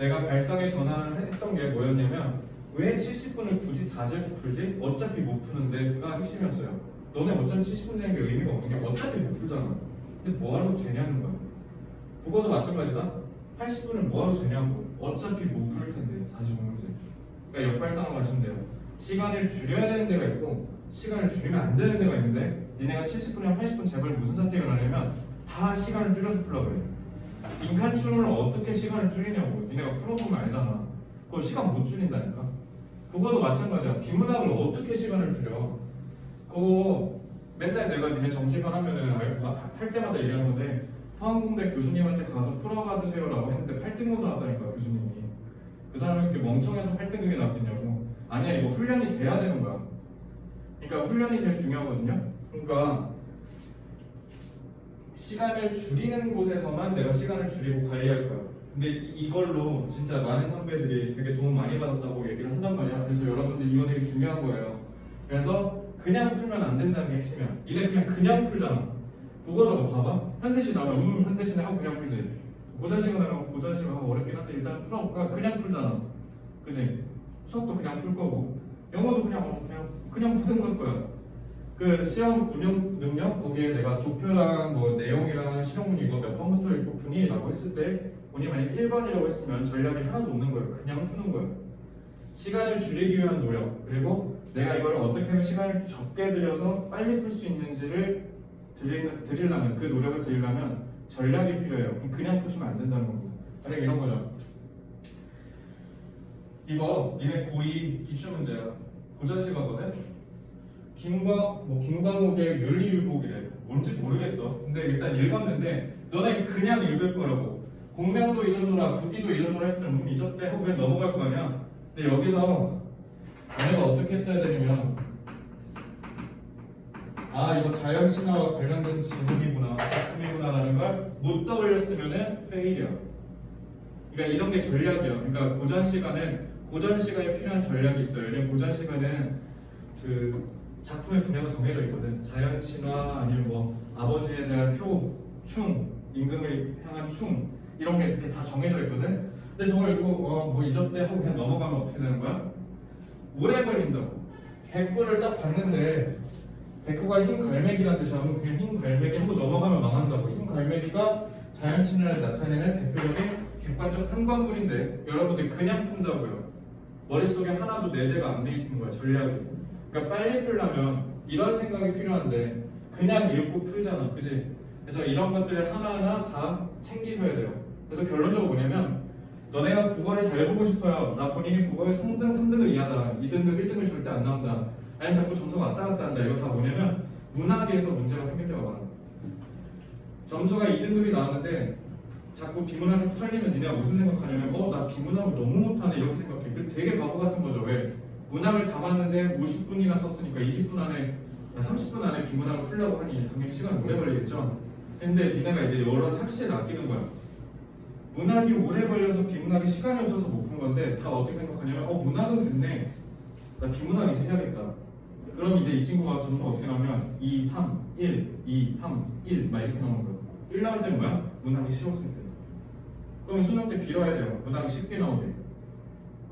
내가 발상에 전환을 했던 게 뭐였냐면 왜 70분을 굳이 다 풀지? 어차피 못 푸는데가 핵심이었어요. 너네 어차피 70분 되는 게 의미가 없는 게 어차피 못 풀잖아. 근데 뭐하러 재냐는 거야. 국어도 마찬가지다. 80분을 뭐하러 재냐고. 어차피 못 풀 텐데 45문제. 그러니까 역발상을 하시면 돼요. 시간을 줄여야 되는 데가 있고 시간을 줄이면 안 되는 데가 있는데 니네가 70분이랑 80분 제발 무슨 사태가 일어나냐면 다 시간을 줄여서 풀라고 해. 인칸춤을 어떻게 시간을 줄이냐고. 니네가 풀어보면 알잖아. 그거 시간 못 줄인다니까. 그거도 마찬가지야. 비문학을 어떻게 시간을 줄여. 그거 맨날 내가 니네 정시간 하면은 할 때마다 얘기하는 건데 포항공대 교수님한테 가서 풀어봐 주세요라고 했는데 8등급 나왔다니까 교수님이. 그 사람이 그렇게 멍청해서 8등급이 나왔겠냐고. 아니야, 이거 훈련이 돼야 되는 거야. 그러니까 훈련이 제일 중요하거든요. 그러니까 시간을 줄이는 곳에서만 내가 시간을 줄이고 관리할 거야. 근데 이걸로 진짜 많은 선배들이 되게 도움 많이 받았다고 얘기를 한단 말이야. 그래서 여러분들 이거 되게 중요한 거예요. 그래서 그냥 풀면 안 된다는 게 핵심이야. 니네 그냥 풀잖아. 국어도 봐봐. 현대시 나오면 현대시네 하고 그냥 풀지. 고전시가 나오면 고전시가 하고 어렵긴 한데 일단 풀어볼까? 그냥 풀잖아. 그지? 수학도 그냥 풀 거고 영어도 그냥 푸는 걸 거야. 그 시험 운영 능력 거기에 내가 도표랑 뭐 내용이랑 실용문 이거 몇 번부터 읽고 푸니? 라고 했을 때 본인이 만약 1번이라고 했으면 전략이 하나도 없는 거예요. 그냥 푸는 거예요. 시간을 줄이기 위한 노력 그리고 내가 이걸 어떻게 하면 시간을 적게 들여서 빨리 풀 수 있는지를 드리려면 그 노력을 드리려면 전략이 필요해요. 그냥 푸시면 안 된다는 겁니다. 만약 이런 거죠. 이거 니네 고2 기출문제야. 고전시가거든. 김광욱의 윤리율곡이래. 뭔지 모르겠어. 근데 일단 읽었는데 너네 그냥 읽을 거라고. 공명도 잊어놓으라, 구기도 잊어놓으라 했을 때는 잊었대 하고 그냥 넘어갈 거 아니야. 근데 여기서 너네가 어떻게 했어야 되냐면 이거 자연신화와 관련된 지문이구나, 작품이구나 라는 걸 못 떠올렸으면은 페일이야. 그러니까 이런 게 전략이야. 그러니까 고전 시간에 필요한 전략이 있어요. 왜냐면 고전 시간은 그 작품의 분야가 정해져 있거든. 자연신화 아니면 뭐 아버지에 대한 효, 충, 임금을 향한 충 이런 게 이렇게 다 정해져 있거든. 근데 저걸 읽고 뭐 잊었대 하고 그냥 넘어가면 어떻게 되는 거야? 오래 걸린다고. 백구를 딱 봤는데 백구가 흰 갈매기란 뜻이라면 그냥 흰 갈매기 하고 넘어가면 망한다고. 흰 갈매기가 자연신화를 나타내는 대표적인 객관적 상관물인데 여러분들 그냥 푼다고요. 머릿속에 하나도 내재가 안 돼 있는 거야, 전략이. 그러니까 빨리 풀려면 이런 생각이 필요한데 그냥 읽고 풀잖아, 그지? 그래서 이런 것들을 하나하나 다 챙기셔야 돼요. 그래서 결론적으로 뭐냐면 너네가 국어를 잘 보고 싶어요. 나 본인이 국어에 3등, 3등을 이하다. 2등급, 1등급 절대 안 나온다. 아니면 자꾸 점수가 왔다 갔다 한다. 이거 다 뭐냐면 문학에서 문제가 생길 때가 많아. 점수가 2등급이 나왔는데 자꾸 비문학에서 털리면 니네가 무슨 생각하냐면 나 비문학을 너무 못하네 이렇게 생각해. 그 되게 바보 같은 거죠. 왜? 문학을 다 봤는데 50분이나 썼으니까 20분 안에 30분 안에 비문학을 풀려고 하니 당연히 시간 오래 걸리겠죠. 근데 니네가 이제 이런 착시에 낚이는 거야. 문학이 오래 걸려서 비문학이 시간이 없어서 못 푼 건데 다 어떻게 생각하냐면 문학은 됐네. 나 비문학 이제 해야겠다. 그럼 이제 이 친구가 점수가 어떻게 나오면 2, 3, 1, 2, 3, 1 막 이렇게 나오는 거야. 1 나올 때는 뭐야? 문학이 쉬웠으니까. 그럼 수능 때 빌어야 돼요. 문학이 쉽게 나오게.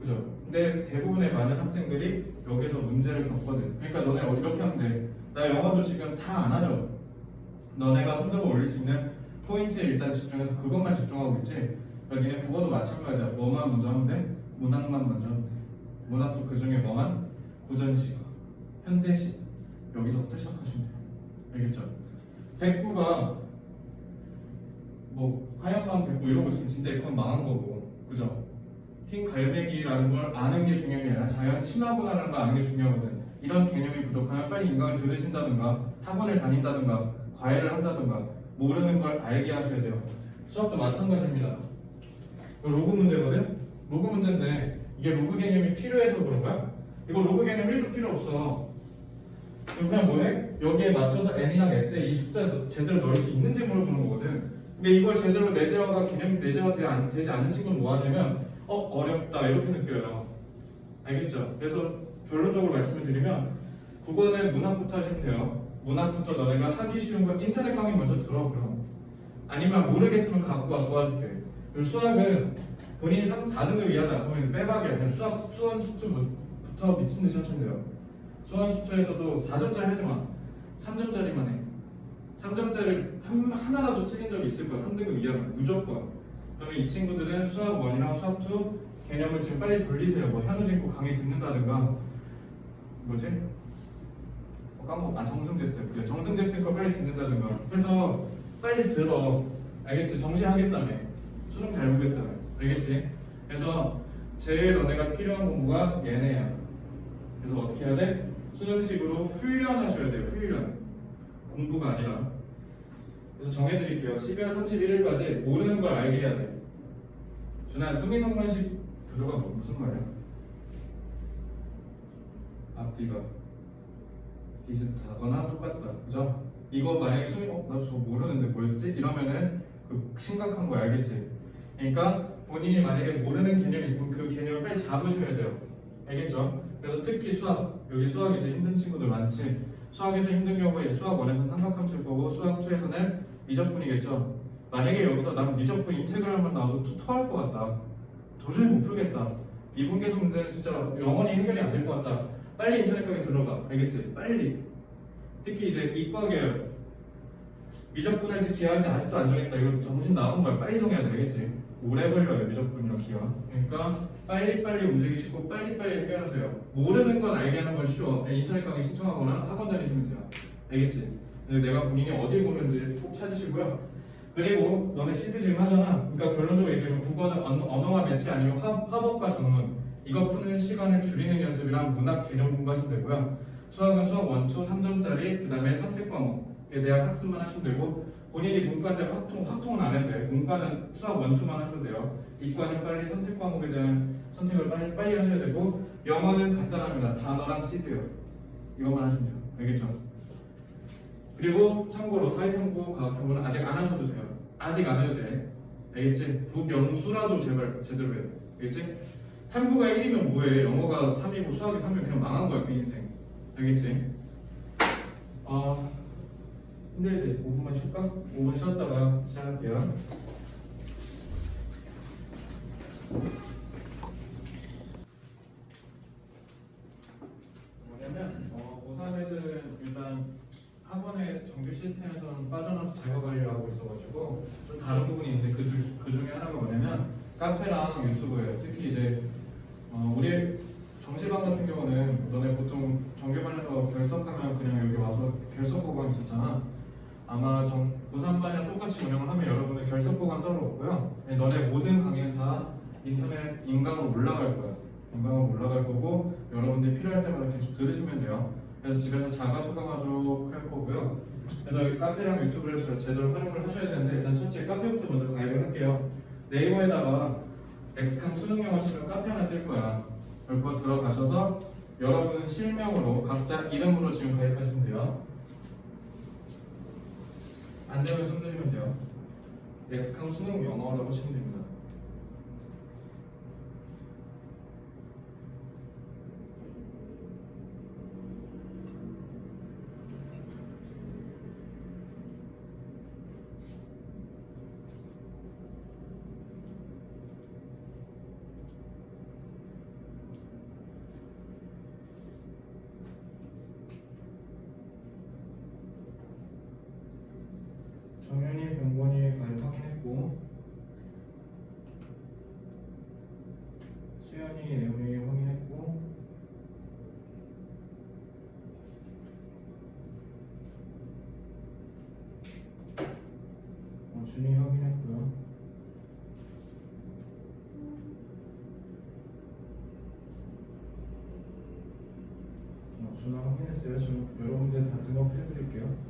그죠? 근데 대부분의 많은 학생들이 여기서 문제를 겪거든. 그러니까 너네 이렇게 하면 돼. 나 영어도 지금 다 안 하죠. 너네가 성적을 올릴 수 있는 포인트에 일단 집중해서 그것만 집중하고 있지. 그러니까 니네 국어도 마찬가지야. 뭐만 먼저 하면 돼? 문학만 먼저 하면 돼. 문학도 그 중에 뭐만? 고전시가, 현대시 여기서부터 시작하시면 돼요. 알겠죠? 백구가 뭐 하얀만 백구 이러고 있으면 진짜 이건 망한 거고, 그죠? 흰 갈매기라는 걸 아는 게 중요한 게 아니라 자연 친화구나라는 걸 아는 게 중요하거든. 이런 개념이 부족하면 빨리 인강을 들으신다든가 학원을 다닌다든가 과외를 한다든가 모르는 걸 알게 하셔야 돼요. 수학도 마찬가지입니다. 로그 문제거든? 로그 문제인데 이게 로그 개념이 필요해서 그런 거야? 이거 로그 개념 1도 필요 없어. 그냥 뭐해? 여기에 맞춰서 n이랑 s에 이 숫자 제대로 넣을 수 있는지 물어보는 거거든. 근데 이걸 제대로 내재화가 개념이 내재화 되지 않는 친구는 뭐 하냐면 어렵다 이렇게 느껴요. 알겠죠? 그래서 결론적으로 말씀을 드리면 국어는 문학부터 하시면 돼요. 문학부터 너네가 하기 쉬운 건 인터넷 강의 먼저 들어. 그럼 아니면 모르겠으면 갖고 와 도와줄게. 그리고 수학은 본인이 4등급 이하다 그러면 빼박이야. 그냥 수원 수투부터 미친 듯이 하시면 돼요. 수원 수투에서도 4점짜리 하지 마. 3점짜리만 해. 3점짜리 하나라도 틀린 적이 있을 거야. 3등급 이하면 무조건. 그러면 이 친구들은 수학 1이랑 수학 2 개념을 지금 빨리 돌리세요. 뭐 현우 진고 강의 듣는다든가 뭐지? 정승됐어요. 그래, 정승됐을 거 빨리 듣는다든가 해서 빨리 들어. 알겠지? 정시하겠다며. 수능 잘 보겠다며. 알겠지? 그래서 제일 너네가 필요한 공부가 얘네야. 그래서 어떻게 해야 돼? 수능식으로 훈련하셔야 돼요. 훈련. 공부가 아니라. 그래서 정해드릴게요. 12월 31일까지 모르는 걸 알게 해야 돼. 준아, 수미성관식 구조가 무슨 말이야? 앞뒤가 비슷하거나 똑같다. 그죠? 이거 만약에 수미 나 저거 모르는데 뭐였지? 이러면은 그 심각한 거 알겠지? 그러니까 본인이 만약에 모르는 개념이 있으면 그 개념을 빨리 잡으셔야 돼요. 알겠죠? 그래서 특히 수학, 여기 수학이 이제 힘든 친구들 많지. 수학에서 힘든 경우에 이제 수학 1에서는 삼각함수일 거고 수학 2에서는 미적분이겠죠. 만약에 여기서 난 미적분 인테그랄만 나와도 토할 것 같다. 도저히 못 풀겠다. 미분계수 문제는 진짜 영원히 해결이 안 될 것 같다. 빨리 인터넷 강의 들어가. 알겠지? 빨리. 특히 이제 이과 계열 미적분할지 기하할지 아직도 안 정했다. 이거 정신 나간 거야. 빨리 정해야 돼. 알겠지? 오래 걸려요. 미적분이랑 기하. 그러니까 빨리빨리 움직이시고 빨리빨리 해결하세요. 모르는 건 알게 하는 건 쉬워. 그냥 인터넷 강의 신청하거나 학원 다니시면 돼요. 알겠지? 근데 내가 본인이 어딜 보는지 꼭 찾으시고요. 그리고 너네 시드 지금 하잖아. 그러니까 결론적으로 얘기하면 국어는 언어와 매체 아니면 화법과 전문 이거 푸는 시간을 줄이는 연습이랑 문학 개념 공부하시면 되고요. 수학은 수학 1, 2, 3점짜리 그 다음에 선택 과목에 대한 학습만 하시면 되고 본인이 문과인데 확통은 안 해도 돼. 문과는 수학 1, 2만 하셔도 돼요. 이과는 빨리 선택 과목에 대한 선택을 빨리 하셔야 되고 영어는 간단합니다. 단어랑 시드요. 이것만 하시면 돼요. 알겠죠? 그리고 참고로 사회탐구, 과학탐구는 아직 안 하셔도 돼요. 아직 안 해도 돼. 알겠지? 국영수라도 제발 제대로 해요. 알겠지? 탐구가 1이면 뭐해? 영어가 3이고 수학이 3이면 그냥 망한 거야 그 인생. 알겠지? 힘들지? 5분만 쉴까? 5분 쉬었다가 시작할게요. 뭐냐면 고3 애들은 일단 학원의 정규 시스템에서는 빠져나서 자가 관리를 하고 있어가지고 좀 다른 부분이 이제 그 중에 하나가 뭐냐면 카페랑 유튜브예요. 특히 이제 우리 정시반 같은 경우는 너네 보통 정규반에서 결석하면 그냥 여기 와서 결석 보관 있었잖아. 아마 고3반이랑 똑같이 운영을 하면 여러분들 결석 보관 따로 없고요. 너네 모든 강의는 다 인터넷 인강으로 올라갈 거야. 인강으로 올라갈 거고 여러분들이 필요할 때마다 계속 들으시면 돼요. 그래서 집에서 자가 수강하도록 할 거고요. 그래서 카페랑 유튜브를 제대로 활용을 하셔야 되는데 일단 첫째 카페부터 먼저 가입을 할게요. 네이버에다가 엑스캄 수능 영어 치면 카페 하나 뜰 거야. 그거 들어가셔서 여러분은 실명으로 각자 이름으로 지금 가입하시면 돼요. 안 되면 손 드시면 돼요. 엑스캄 수능 영어라고 치면 됩니다. 정연이, 병건이 가입 확인했고 수연이, 애용이 확인했고 준이 확인했고요. 준아 확인했어요. 지금 여러분들 다 등록해드릴게요.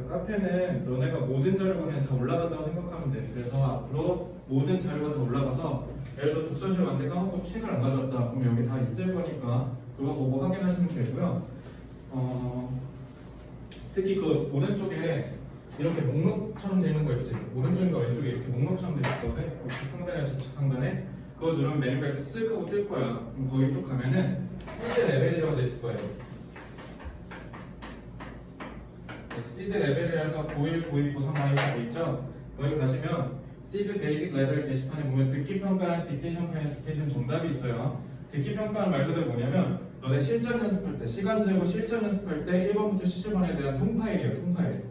카페는 너네가 모든 자료가 그냥 다 올라간다고 생각하면 돼. 그래서 앞으로 모든 자료가 다 올라가서 예를 들어 독서실 왔는데 까먹고 책을 안 가져왔다. 그럼 여기 다 있을 거니까 그거 보고 확인하시면 되고요. 특히 그 오른쪽에 이렇게 목록처럼 되는 거 있지. 오른쪽인가 왼쪽에 이렇게 목록처럼 되어 있거든. 우측 상단이나 좌측 상단에 그거 누르면 메뉴가 이렇게 쓱 하고 뜰 거야. 그럼 거기 쭉 가면은 시드 레벨이라고 돼 있을 거예요. 시드 레벨이라서 고1, 고2, 고3 많이 가고 있죠. 거기 가시면 시드 베이직 레벨 게시판에 보면 듣기 평가랑 딕테이션 편에 딕테이션 정답이 있어요. 듣기 평가는 말 그대로 뭐냐면 너네 실전 연습할 때 시간 재고 실전 연습할 때 1번부터 70번에 대한 통파일이에요. 통파일.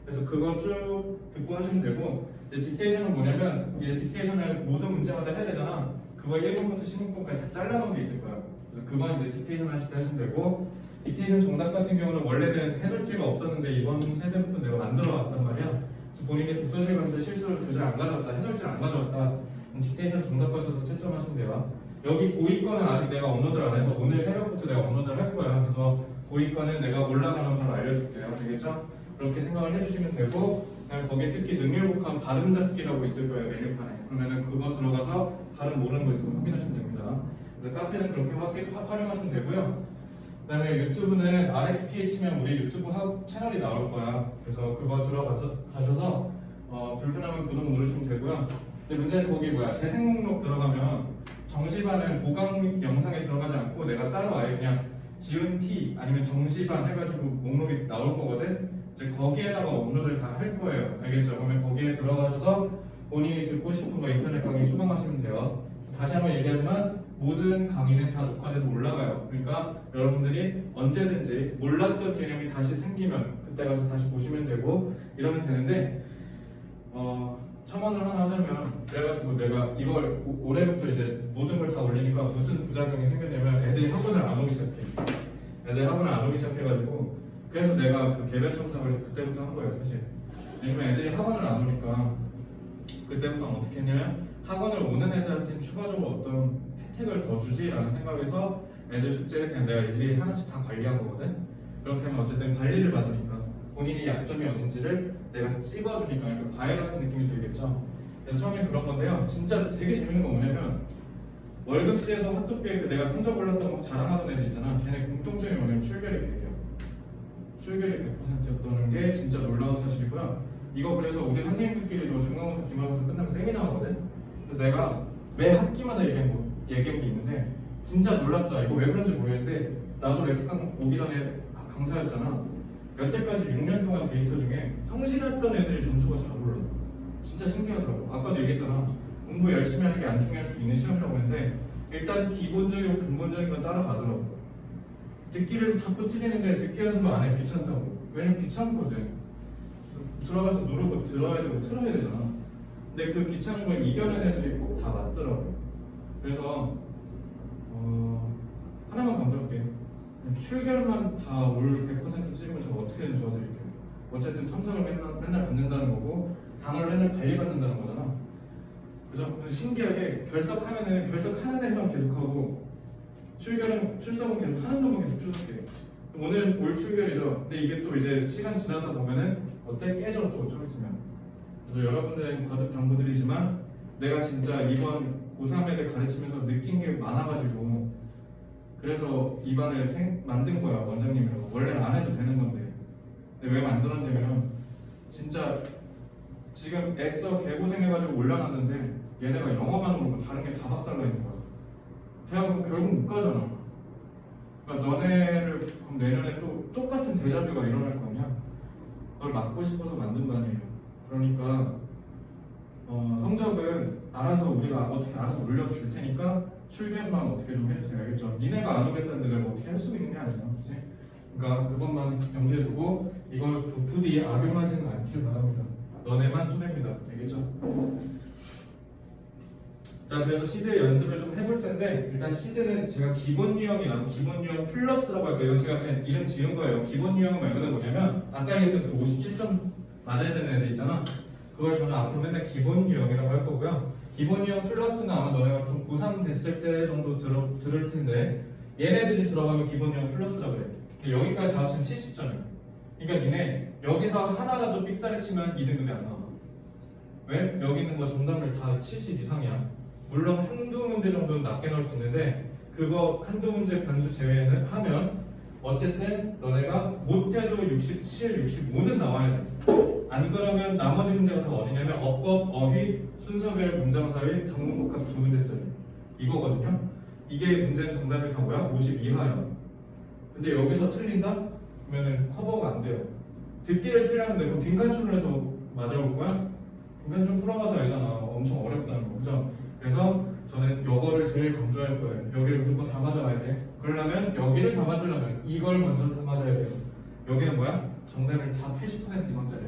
그래서 그거 쭉 듣고 하시면 되고 이제 딕테이션은 뭐냐면 이제 딕테이션을 모든 문제마다 해야 되잖아. 그걸 1번부터 16번까지 다 잘라놓은 게 있을 거야. 그래서 그건 이제 딕테이션 하실 때 하시면 되고 딕테이션 정답 같은 경우는 원래는 해설지가 없었는데 이번 세대부터 내가 만들어 왔단 말이야. 그래서 본인이 독서실 갔는데 실수로 교재를 안 가져왔다, 해설지를 안 가져왔다. 그럼 딕테이션 정답 가셔서 채점하시면 돼요. 여기 고2 거는 아직 내가 업로드를 안 해서 오늘 새벽부터 내가 업로드를 할 거야. 그래서 고2 거는 내가 올라가면 바로 알려줄게요. 되겠죠? 그렇게 생각을 해주시면 되고 그다음에 거기에 특히 능률복합 발음 잡기라고 있을 거예요. 메뉴판에. 그러면은 그거 들어가서 발음 모르는 거 있으면 확인하시면 됩니다. 그래서 카페는 그렇게 활용하시면 되고요. 그다음에 유튜브는 RXK 치면 우리 유튜브 채널이 나올 거야. 그래서 그거 가셔서 불편하면 구독 누르시면 되고요. 근데 문제는 거기 뭐야? 재생 목록 들어가면 정시반은 보강 영상에 들어가지 않고 내가 따로 아예 그냥 지은 T 아니면 정시반 해가지고 목록이 나올 거거든. 이제 거기에다가 업로드를 다 할 거예요. 알겠죠? 그러면 거기에 들어가셔서 본인이 듣고 싶은 거 인터넷 강의 수강하시면 돼요. 다시 한번 얘기하지만 모든 강의는 다 녹화돼서 올라가요. 그러니까 여러분들이 언제든지 몰랐던 개념이 다시 생기면 그때 가서 다시 보시면 되고 이러면 되는데 첨언을 하나 하자면 그래가지고 내가 이걸 올해부터 이제 모든 걸 다 올리니까 무슨 부작용이 생겼냐면 애들이 학원을 안 오기 시작해. 애들이 학원을 안 오기 시작해가지고 그래서 내가 그 개별 청탁을 그때부터 한 거예요 사실. 왜냐면 애들이 학원을 안 오니까 그때부터 어떻게 했냐면 학원을 오는 애들한테 추가적으로 어떤 혜택을 더 주지라는 생각에서 애들 숙제를 그냥 내가 일일이 하나씩 다 관리한 거거든. 그렇게 하면 어쨌든 관리를 받으니까 본인이 약점이 어딘지를 내가 찝어주니까 그러니까 과외 같은 느낌이 들겠죠. 그래서 처음에 그런 건데요. 진짜 되게 재밌는 건 뭐냐면 월급시에서 핫도그에 그 내가 성적 올랐던 거 자랑하던 애들 있잖아. 걔네 공통점이 뭐냐면 출결이 100이야. 출결이 100%였다는 게 진짜 놀라운 사실이고요. 이거 그래서 우리 선생님들끼리도 중간고사, 기말고사 끝나면 세미나하거든. 그래서 내가 매 학기마다 얘기한 게 있는데 진짜 놀랍다. 이거 왜 그런지 모르겠는데 나도 렉스강 오기 전에 강사였잖아. 여태까지 6년 동안 데이터 중에 성실했던 애들이 점수가 잘 올라. 진짜 신기하더라고. 아까도 얘기했잖아. 공부 열심히 하는 게 안 중요할 수 있는 시험이라고 했는데 일단 기본적이고 근본적인 건 따라가더라고. 듣기를 자꾸 틀리는데 듣기 연습을 안 해. 귀찮다고. 왜냐면 귀찮거든. 들어가서 누르고 들어야 되고 틀어야 되잖아. 근데 그 귀찮은 걸 이겨낸 애들이 꼭 다 맞더라고. 그래서 하나만 강조할게. 출결만 다 올 100% 찍으면 제가 어떻게든 도와드릴게요. 어쨌든 첨삭을 맨날 받는다는 거고 단어를 맨날 관리받는다는 거잖아. 그죠? 그래서 신기하게 결석하는 애만 계속하고 출석은 계속 하는 놈만 계속 출석해. 오늘 올 출결이죠. 근데 이게 또 이제 시간 지나다 보면은 어때? 깨져 또 좀 있으면. 그래서 여러분들은 거듭 당부드리지만 내가 진짜 이번 고3 애들 가르치면서 느낀 게 많아가지고 그래서 이 반을 만든 거야. 원장님이라고. 원래는 안 해도 되는 건데. 근데 왜 만들었냐면 진짜 지금 애써 개고생해가지고 올려놨는데 얘네가 영어만 모르고 다른 게 다 박살나 있는 거야. 대학은 결국 못 가잖아. 그러니까 너네를 그럼 내년에 또 똑같은 데자뷰가 일어날 거 아니야. 그걸 막고 싶어서 만든 거 아니에요. 그러니까 성적은 알아서 우리가 어떻게 알아서 올려줄 테니까 출결만 어떻게 좀 해주세요. 알겠죠? 니네가 안 오겠다는데 내가 어떻게 할 수 있는 게 아니잖아. 그치? 그러니까 그것만 염두에 두고 이걸 부디 악용하지는 않길 바랍니다. 너네만 손해입니다. 알겠죠? 자, 그래서 시드 연습을 좀 해볼 텐데 일단 시드는 제가 기본 유형이랑 기본 유형 플러스라고 할 거예요. 이건 제가 그냥 이름 지은 거예요. 기본 유형은 말 그대로 뭐냐면 아까 얘기했던 그 57점 맞아야 되는 애들 있잖아. 그걸 저는 앞으로 맨날 기본 유형이라고 할 거고요. 기본 유형 플러스는 아마 너네가 좀 고3 됐을 때 정도 들을 텐데 얘네들이 들어가면 기본 유형 플러스라고 그래. 여기까지 다 합치면 70점이야. 그러니까 니네 여기서 하나라도 삑사리 치면 2등급이 안 나와. 왜? 여기 있는 거 정답률 다 70 이상이야. 물론 한두 문제 정도는 낮게 나올 수 있는데 그거 한두 문제 변수 제외는 하면 어쨌든 너네가 못해도 67, 65는 나와야 돼. 안 그러면 나머지 문제가 다 어디냐면 어법, 어휘, 순서별, 문장사위, 정문복합 두 문제짜리 이거거든요. 이게 문제 정답이 다 뭐야? 50 이하야. 근데 여기서 틀린다? 그러면은 커버가 안 돼요. 듣기를 틀렸는데 그럼 빈칸줄을 해서 맞아올 거야? 빈칸줄 풀어봐서 알잖아. 엄청 어렵다는 거, 그죠? 그래서 저는 이거를 제일 강조할 거예요. 여기를 무조건 다 맞아가야 돼. 그러려면 여기를 다 맞으려면 이걸 먼저 다 맞아야 돼요. 여기는 뭐야? 정답을 다 80% 이상짜리.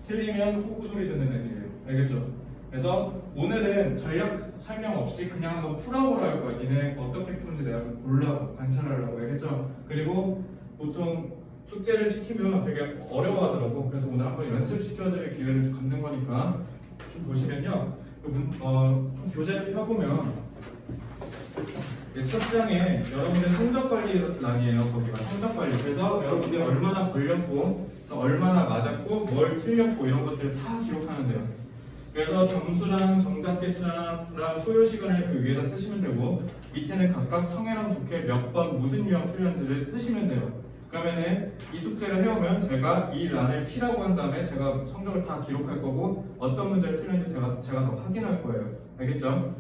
틀리면 호구 소리 듣는 애들이에요. 알겠죠? 그래서 오늘은 전략 설명 없이 그냥 한번 풀어보라 할 거야. 니네 어떻게 푸는지 내가 좀 보려고 관찰하려고. 알겠죠? 그리고 보통 숙제를 시키면 되게 어려워하더라고. 그래서 오늘 한번 연습시켜드릴 기회를 좀 갖는 거니까 좀 보시면요. 교재를 펴보면 첫 장에 여러분들 성적 관리란이에요. 거기가 성적 관리. 그래서 여러분들이 얼마나 걸렸고, 그래서 얼마나 맞았고, 뭘 틀렸고 이런 것들을 다 기록하는데요. 그래서 점수랑 정답 개수랑 소요 시간을 그 위에다 쓰시면 되고, 밑에는 각각 청해랑 독해 몇 번 무슨 유형 틀렸는지를 쓰시면 돼요. 그러면은 이 숙제를 해오면 제가 이 란을 P라고 한 다음에 제가 성적을 다 기록할 거고, 어떤 문제를 틀렸는지 제가 더 확인할 거예요. 알겠죠?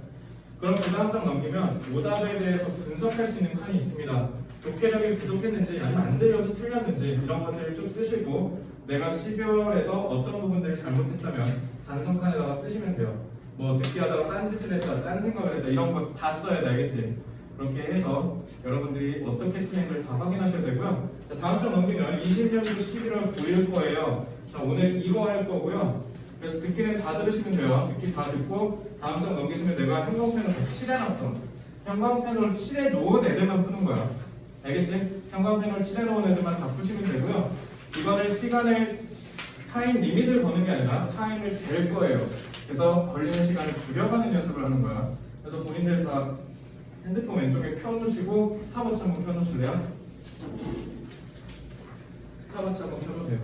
그럼 그 다음 장 넘기면 오답에 대해서 분석할 수 있는 칸이 있습니다. 독해력이 부족했는지 아니면 안 들려서 틀렸는지 이런 것들을 쭉 쓰시고, 내가 12월에서 어떤 부분들을 잘못했다면 단성 칸에다가 쓰시면 돼요. 뭐 듣기 하다가 딴짓을 했다, 딴 생각을 했다 이런 거 다 써야 돼. 알겠지? 그렇게 해서 여러분들이 어떻게 틀린지를 다 확인하셔야 되고요. 자, 다음 장 넘기면 20년도 11월 9일 거예요. 자, 오늘 이거 할 거고요. 그래서 듣기는 다 들으시면 돼요. 듣기 다 듣고 다음 장 넘기시면 내가 형광펜으로 다 칠해놨어. 형광펜으로 칠해놓은 애들만 푸는 거야. 알겠지? 형광펜으로 칠해놓은 애들만 다 푸시면 되고요. 이거를 시간을 타임 리밋을 거는 게 아니라 타임을 잴 거예요. 그래서 걸리는 시간을 줄여가는 연습을 하는 거야. 그래서 본인들 다 핸드폰 왼쪽에 켜놓으시고 스탑워치 한번 켜놓으실래요? 스탑워치 한번 켜보세요.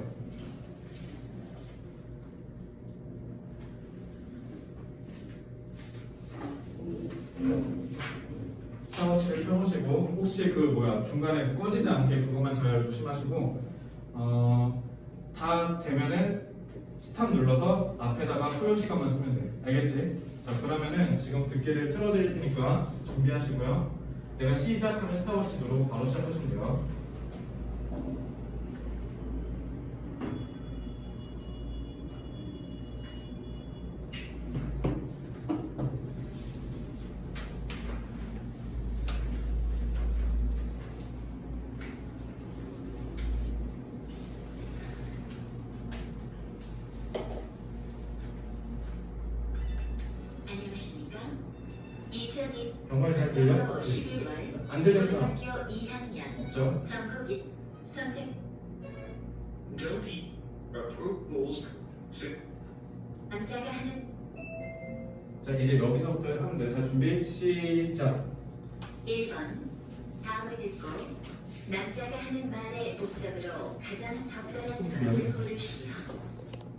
스탑워치를 켜놓으시고 혹시 중간에 꺼지지 않게 그것만 잘 조심하시고 다 되면은 스탑 눌러서 앞에다가 소요 시간만 쓰면 돼. 알겠지? 자, 그러면은 지금 듣기를 틀어드릴 테니까 준비하시고요. 내가 시작하면 스탑워치 누르고 바로 시작하시면 돼요. 안녕하십니까? 2002 정말 잘 들려? 11월 안 들렸죠? 고등학교 2학년 없죠? 전국 선생 Doki approved rules. 남자가 하는 자, 이제 여기서부터 하면 돼요. 자, 준비 시작. 1번 다음을 듣고 남자가 하는 말의 목적으로 가장 적절한 것을 고르시오.